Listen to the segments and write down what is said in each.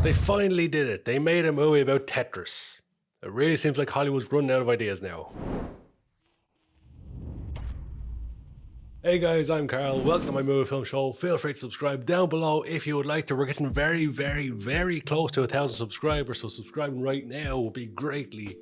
They finally did it. They made a movie about Tetris. It really seems like Hollywood's running out of ideas now. Hey guys, I'm Karl. Welcome to my movie film show. Feel free to subscribe down below if you would like to. We're getting very close to 1,000 subscribers, so subscribing right now will be greatly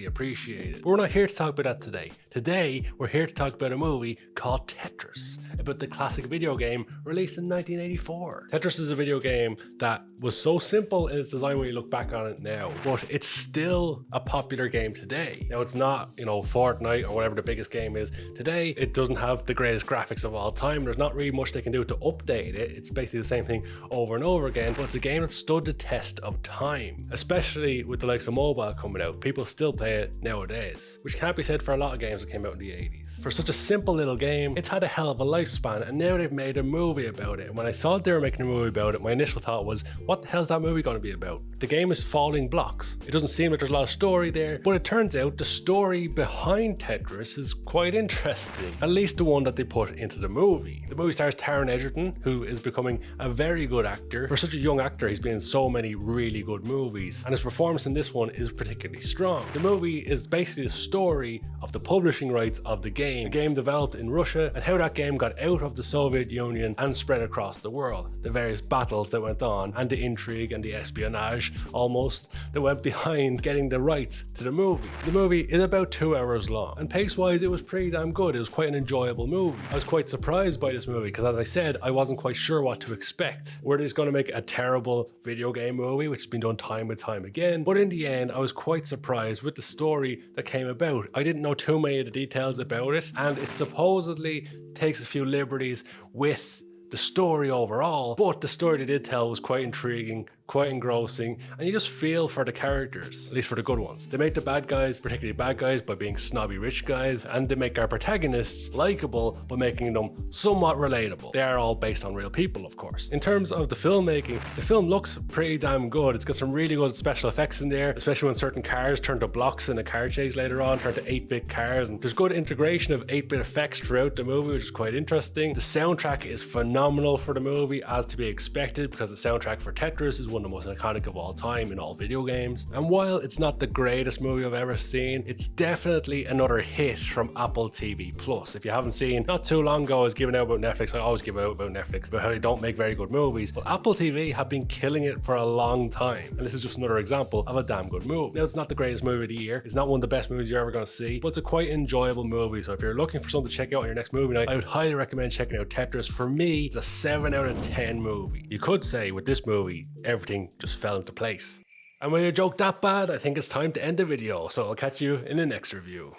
appreciated. But we're not here to talk about that today. Today, we're here to talk about a movie called Tetris, about the classic video game released in 1984. Tetris is a video game that was so simple in its design when you look back on it now, but it's still a popular game today. Now, it's not, Fortnite or whatever the biggest game is today. It doesn't have the greatest graphics of all time. There's not really much they can do to update it. It's basically the same thing over and over again, but it's a game that stood the test of time, especially with the likes of mobile coming out. People still play it nowadays, which can't be said for a lot of games that came out in the 80s. For such a simple little game, it's had a hell of a lifespan, and now they've made a movie about it. And when I saw they were making a movie about it, my initial thought was, what the hell's that movie going to be about? The game is falling blocks. It doesn't seem like there's a lot of story there, but it turns out the story behind Tetris is quite interesting, at least the one that they put into the movie. The movie stars Taron Egerton, who is becoming a very good actor. For such a young actor, he's been in so many really good movies, and his performance in this one is particularly strong. The movie is basically the story of the publishing rights of the game developed in Russia, and how that game got out of the Soviet Union and spread across the world. The various battles that went on, and the intrigue and the espionage almost that went behind getting the rights to the movie. The movie is about 2 hours long, and pace-wise it was pretty damn good. It was quite an enjoyable movie. I was quite surprised by this movie because, as I said, I wasn't quite sure what to expect. Were they just going to make a terrible video game movie, which has been done time and time again? But in the end, I was quite surprised with the story that came about. I didn't know too many of the details about it, and it supposedly takes a few liberties with the story overall, but the story they did tell was quite intriguing, quite engrossing, and you just feel for the characters, at least for the good ones. They make the bad guys particularly bad guys by being snobby rich guys, and they make our protagonists likable by making them somewhat relatable. They are all based on real people, of course. In terms of the filmmaking, the film looks pretty damn good. It's got some really good special effects in there, especially when certain cars turn to blocks in a car chase later on, turn to 8-bit cars, and there's good integration of 8-bit effects throughout the movie, which is quite interesting. The soundtrack is phenomenal for the movie, as to be expected, because the soundtrack for Tetris is one of the most iconic of all time in all video games. And while it's not the greatest movie I've ever seen, it's definitely another hit from Apple TV Plus. If you haven't seen, not too long ago I was giving out about Netflix. I always give out about Netflix, about how they don't make very good movies, but Apple TV have been killing it for a long time, and this is just another example of a damn good movie. Now, it's not the greatest movie of the year, it's not one of the best movies you're ever going to see, but it's a quite enjoyable movie. So if you're looking for something to check out on your next movie night, I would highly recommend checking out Tetris. For me, it's a 7 out of 10 movie. You could say with this movie, everything just fell into place. And when you joke that bad, I think it's time to end the video, so I'll catch you in the next review.